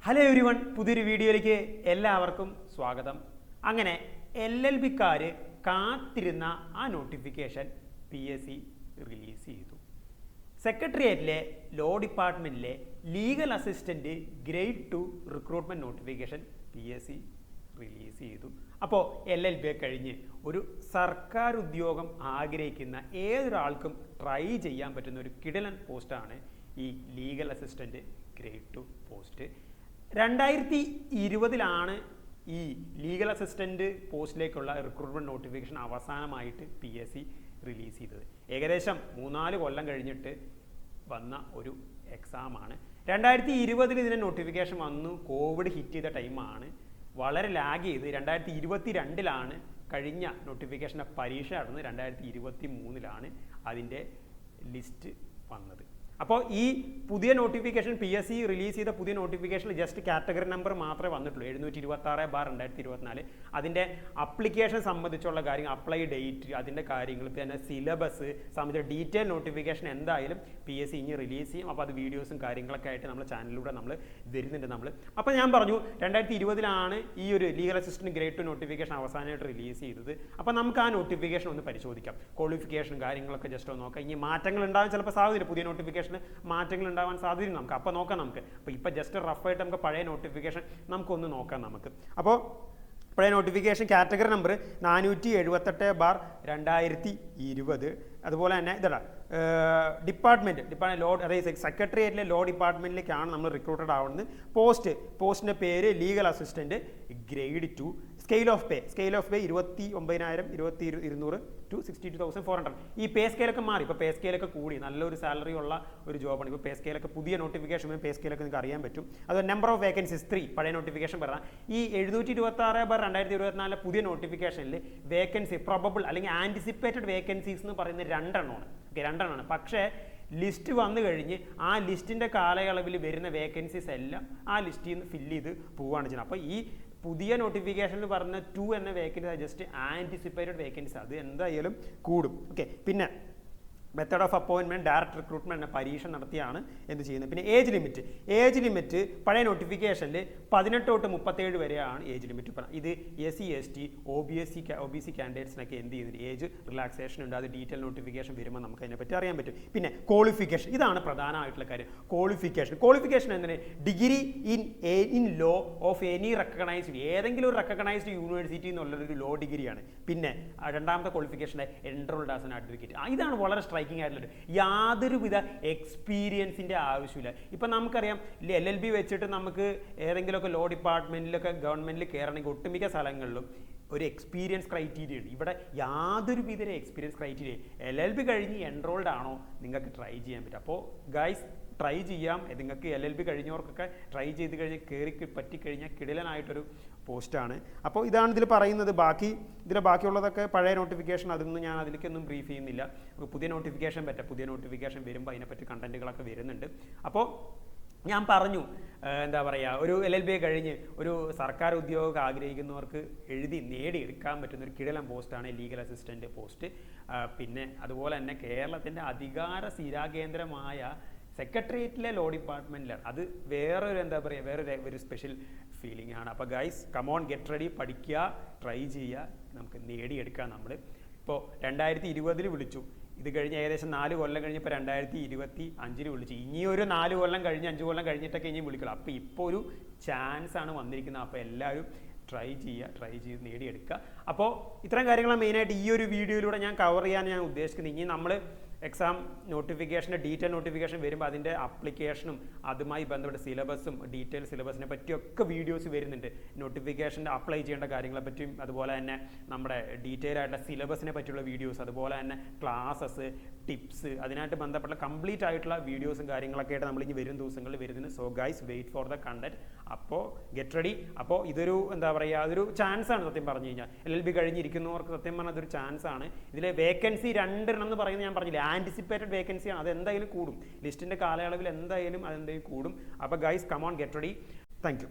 Hello everyone, പുതിയൊരു വീഡിയോയിലേക്ക് എല്ലാവർക്കും സ്വാഗതം. അങ്ങനെ LLBക്കാർ കാത്തിരുന്ന ആ നോട്ടിഫിക്കേഷൻ PSC റിലീസ് ചെയ്തു. സെക്രട്ടേറിയറ്റിലെ ലോ ഡിപ്പാർട്ട്മെൻറ്റിലെ legal assistant grade 2 recruitment notification PSC release ചെയ്തു. അപ്പോൾ LLB കഴിഞ്ഞ് ഒരു സർക്കാർ ഉദ്യോഗം ആഗ്രഹിക്കുന്ന ഏതൊരാൾക്കും ട്രൈ ചെയ്യാൻ പറ്റുന്ന ഒരു കിടിലൻ പോസ്റ്റാണ് ഈ ലീഗൽ അസിസ്റ്റൻറ്റ് ഗ്രേഡ് 2 പോസ്റ്റ്. 2020 ഈ ലീഗൽ അസിസ്റ്റൻറ്റ് പോസ്റ്റിലേക്കുള്ള റിക്രൂട്ട്മെൻറ്റ് നോട്ടിഫിക്കേഷൻ അവസാനമായിട്ട് PSC റിലീസ് ചെയ്തത്. ഏകദേശം 3-4 കൊല്ലം കഴിഞ്ഞിട്ട് വന്ന ഒരു എക്സാമാണ്. 2020 ഇതിൻ്റെ നോട്ടിഫിക്കേഷൻ വന്നു. കോവിഡ് ഹിറ്റ് ചെയ്ത ടൈമാണ്. വളരെ ലാഗ് ചെയ്ത് 2022 കഴിഞ്ഞ നോട്ടിഫിക്കേഷൻ്റെ പരീക്ഷ നടന്നത്. 2023 അതിൻ്റെ ലിസ്റ്റ് വന്നത്. അപ്പോൾ ഈ പുതിയ നോട്ടിഫിക്കേഷൻ PSC റിലീസ് ചെയ്ത പുതിയ നോട്ടിഫിക്കേഷനിൽ ജസ്റ്റ് കാറ്റഗറി നമ്പർ മാത്രമേ വന്നിട്ടുള്ളൂ, 726/2024. അതിൻ്റെ അപ്ലിക്കേഷൻ സംബന്ധിച്ചുള്ള കാര്യങ്ങൾ, അപ്ലൈ ഡേറ്റ്, അതിൻ്റെ കാര്യങ്ങൾ, പിന്നെ സിലബസ് സംബന്ധിച്ച ഡീറ്റെയിൽ നോട്ടിഫിക്കേഷൻ എന്തായാലും PSC ഇനി റിലീസ് ചെയ്യും. അപ്പോൾ അത് വീഡിയോസും കാര്യങ്ങളൊക്കെ ആയിട്ട് നമ്മുടെ ചാനലിലൂടെ നമ്മൾ വരുന്നുണ്ട്. അപ്പോൾ ഞാൻ പറഞ്ഞു 2020 ഈ ഒരു ലീഗൽ അസിസ്റ്റൻറ്റ് ഗ്രേഡ് 2 നോട്ടിഫിക്കേഷൻ അവസാനമായിട്ട് റിലീസ് ചെയ്തത്. അപ്പോൾ നമുക്ക് ആ നോട്ടിഫിക്കേഷൻ ഒന്ന് പരിശോധിക്കാം. ക്വാളിഫിക്കേഷൻ കാര്യങ്ങളൊക്കെ ജസ്റ്റ് ഒന്ന് നോക്കാം. ഇനി മാറ്റങ്ങൾ ഉണ്ടാകാൻ ചിലപ്പോൾ സാധ്യതയില്ല, പുതിയ നോട്ടിഫിക്കേഷൻ മാറ്റങ്ങൾ ഉണ്ടാവാൻ സാധ്യത നമുക്ക് അപ്പോൾ നോക്കാം. അപ്പോൾ ഇപ്പോൾ ജസ്റ്റ് റഫായിട്ട് നമുക്ക് പഴയ നോട്ടിഫിക്കേഷൻ നമുക്കൊന്ന് നോക്കാം. അപ്പോൾ പഴയ നോട്ടിഫിക്കേഷൻ കാറ്റഗറി നമ്പർ 478/2020. അതുപോലെ തന്നെ ഡിപ്പാർട്ട്മെൻറ്റ് ലോ, അതായത് സെക്രട്ടേറിയറ്റിലെ ലോ ഡിപ്പാർട്ട്മെൻറ്റിലേക്കാണ് നമ്മൾ റിക്രൂട്ടഡ് ആവുന്നത്. പോസ്റ്റിൻ്റെ പേര് legal assistant grade 2. Scale of pay 29,000, 200 to 62,400. ഈ പേ സ്കെയിലൊക്കെ മാറി. ഇപ്പോൾ പേ സ്കെയിലൊക്കെ കൂടി, നല്ലൊരു സാലറി ഉള്ള ഒരു ജോബാണ്. ഇപ്പോൾ പേ സ്കെയിലൊക്കെ പുതിയ നോട്ടിഫിക്കേഷൻ പേ സ്കെയിലൊക്കെ നിങ്ങൾക്ക് അറിയാൻ പറ്റും. അത് നമ്പർ ഓഫ് വേക്കൻസീസ് 3 പഴയ നോട്ടിഫിക്കേഷൻ പറഞ്ഞാൽ ഈ 726/2024 പുതിയ നോട്ടിഫിക്കേഷനിൽ വേക്കൻസി പ്രോബബിൾ അല്ലെങ്കിൽ ആൻറ്റിസിപ്പേറ്റഡ് വേക്കൻസീസ് എന്ന് പറയുന്ന 2 എണ്ണമാണ്. പക്ഷേ ലിസ്റ്റ് വന്നു കഴിഞ്ഞ് ആ ലിസ്റ്റിൻ്റെ കാലയളവിൽ വരുന്ന വേക്കൻസീസ് എല്ലാം ആ ലിസ്റ്റിൽ നിന്ന് ഫില്ല് ചെയ്ത് പോവുകയാണ് ചെയ്യുന്നത്. അപ്പോൾ ഈ പുതിയ നോട്ടിഫിക്കേഷനിൽ പറഞ്ഞ 2 എന്ന വേക്കൻസി ജസ്റ്റ് ആൻറ്റിസിപ്പേറ്റഡ് വേക്കൻസി, അത് എന്തായാലും കൂടും. ഓക്കെ, പിന്നെ method of appointment direct recruitment എന്ന പരീക്ഷ നടത്തിയാണ് എന്ത് ചെയ്യുന്നത്. പിന്നെ ഏജ് ലിമിറ്റ് പഴയ നോട്ടിഫിക്കേഷനിൽ 18 തൊട്ട് 37 വരെയാണ് ഏജ് ലിമിറ്റ്. ഇത് SC ST OBC കാൻഡിഡേറ്റ്സിനൊക്കെ എന്ത് ചെയ്യുന്നത് ഏജ് റിലാക്സേഷൻ ഉണ്ട്. അത് ഡീറ്റെയിൽ നോട്ടിഫിക്കേഷൻ വരുമ്പോൾ നമുക്ക് അതിനെപ്പറ്റി അറിയാൻ പറ്റും. പിന്നെ ക്വാളിഫിക്കേഷൻ, ഇതാണ് പ്രധാനമായിട്ടുള്ള കാര്യം. ക്വാളിഫിക്കേഷൻ എന്താണ്? Degree in law of any recognised, ഏതെങ്കിലും ഒരു റെക്കഗ്നൈസ്ഡ് യൂണിവേഴ്സിറ്റി എന്നുള്ളൊരു ലോ ഡിഗ്രിയാണ്. പിന്നെ രണ്ടാമത്തെ qualification enrolled as an advocate. ഇതാണ് വളരെ സ്ട്രൈക്കിംഗ് ആയിട്ടുള്ളത്. യാതൊരുവിധ എക്സ്പീരിയൻസിൻ്റെ ആവശ്യമില്ല. ഇപ്പം നമുക്കറിയാം LLB വെച്ചിട്ട് നമുക്ക് ഏതെങ്കിലുമൊക്കെ ലോ ഡിപ്പാർട്ട്മെൻറ്റിലൊക്കെ ഗവൺമെൻറ്റിൽ കയറണമെങ്കിൽ ഒട്ടുമിക്ക സ്ഥലങ്ങളിലും ഒരു എക്സ്പീരിയൻസ് ക്രൈറ്റീരിയ ഉണ്ട്. ഇവിടെ യാതൊരുവിധ എക്സ്പീരിയൻസ് ക്രൈറ്റീരിയ. LLB കഴിഞ്ഞ് എൻറോൾഡ് ആണോ നിങ്ങൾക്ക് ട്രൈ ചെയ്യാൻ പറ്റും. അപ്പോൾ ഗൈസ് ട്രൈ ചെയ്യാം. നിങ്ങൾക്ക് LLB കഴിഞ്ഞവർക്കൊക്കെ ട്രൈ ചെയ്ത് കഴിഞ്ഞ് കയറി പറ്റിക്കഴിഞ്ഞാൽ കിടിലനായിട്ടൊരു പോസ്റ്റാണ്. അപ്പോൾ ഇതാണ് ഇതിൽ പറയുന്നത്. ബാക്കിയുള്ളതൊക്കെ പഴയ നോട്ടിഫിക്കേഷൻ, അതൊന്നും ഞാൻ അതിലേക്കൊന്നും ബ്രീഫ് ചെയ്യുന്നില്ല. പുതിയ നോട്ടിഫിക്കേഷൻ വരുമ്പോൾ അതിനെപ്പറ്റി കണ്ടൻറ്റുകളൊക്കെ വരുന്നുണ്ട്. അപ്പോൾ ഞാൻ പറഞ്ഞു, എന്താ പറയുക, ഒരു LLB കഴിഞ്ഞ് ഒരു സർക്കാർ ഉദ്യോഗം ആഗ്രഹിക്കുന്നവർക്ക് എഴുതി നേടിയെടുക്കാൻ പറ്റുന്ന ഒരു കിടിലൻ പോസ്റ്റാണ് ലീഗൽ അസിസ്റ്റൻറ്റ് പോസ്റ്റ്. പിന്നെ അതുപോലെ തന്നെ കേരളത്തിൻ്റെ അധികാര സ്ഥിരാകേന്ദ്രമായ സെക്രട്ടേറിയറ്റിലെ ലോ ഡിപ്പാർട്ട്മെൻറ്റിലാണ്. അത് വേറൊരു സ്പെഷ്യൽ ഫീലിംഗ് ആണ്. അപ്പോൾ ഗൈസ് കമോൺ, ഗെറ്റ് റെഡി, പഠിക്കുക, ട്രൈ ചെയ്യുക, നമുക്ക് നേടിയെടുക്കാം. നമ്മൾ ഇപ്പോൾ 2020 വിളിച്ചു, ഇത് കഴിഞ്ഞ് ഏകദേശം 4 കൊല്ലം കഴിഞ്ഞപ്പോൾ 2025 വിളിച്ചു. ഇനിയൊരു 4 കൊല്ലം കഴിഞ്ഞ് 5 കൊല്ലം കഴിഞ്ഞിട്ടൊക്കെ ഇനി വിളിക്കണം. അപ്പോൾ ഇപ്പോൾ ഒരു ചാൻസാണ് വന്നിരിക്കുന്നത്. അപ്പോൾ എല്ലാവരും ട്രൈ ചെയ്ത് നേടിയെടുക്കുക. അപ്പോൾ ഇത്തരം കാര്യങ്ങളാണ് മെയിനായിട്ട് ഈ ഒരു വീഡിയോയിലൂടെ ഞാൻ കവർ ചെയ്യാൻ ഞാൻ ഉദ്ദേശിക്കുന്നത്. ഇനി നമ്മൾ എക്സാം നോട്ടിഫിക്കേഷൻ്റെ ഡീറ്റെയിൽ നോട്ടിഫിക്കേഷൻ വരുമ്പോൾ അതിൻ്റെ അപ്ലിക്കേഷനും അതുമായി ബന്ധപ്പെട്ട സിലബസും ഡീറ്റെയിൽ സിലബസിനെ പറ്റിയൊക്കെ വീഡിയോസ് വരുന്നുണ്ട്. നോട്ടിഫിക്കേഷൻ്റെ അപ്ലൈ ചെയ്യേണ്ട കാര്യങ്ങളെ പറ്റിയും അതുപോലെ തന്നെ നമ്മുടെ ഡീറ്റെയിൽ ആയിട്ടുള്ള സിലബസിനെ പറ്റിയുള്ള വീഡിയോസ്, അതുപോലെ തന്നെ ക്ലാസ്സസ്, ടിപ്സ്, അതിനായിട്ട് ബന്ധപ്പെട്ട കംപ്ലീറ്റ് ആയിട്ടുള്ള വീഡിയോസും കാര്യങ്ങളൊക്കെ ആയിട്ട് നമ്മൾ ഇനി വരും ദിവസങ്ങളിൽ വരുന്നുണ്ട്. So guys wait for the content. അപ്പോൾ ഗെറ്റ് റെഡി. അപ്പോൾ ഇതൊരു അതൊരു ചാൻസാണ് സത്യം പറഞ്ഞു കഴിഞ്ഞാൽ. LLB കഴിഞ്ഞിരിക്കുന്നവർക്ക് സത്യം പറഞ്ഞാൽ അതൊരു ചാൻസാണ്. ഇതിലെ വേക്കൻസി 2 എന്ന് പറയുന്നത് ഞാൻ പറഞ്ഞില്ല, ആൻറ്റിസിപ്പേറ്റഡ് വേക്കൻസിയാണ്. അത് എന്തായാലും കൂടും, ലിസ്റ്റിൻ്റെ കാലയളവിൽ എന്തായാലും കൂടും. അപ്പോൾ guys come on, get ready. Thank you.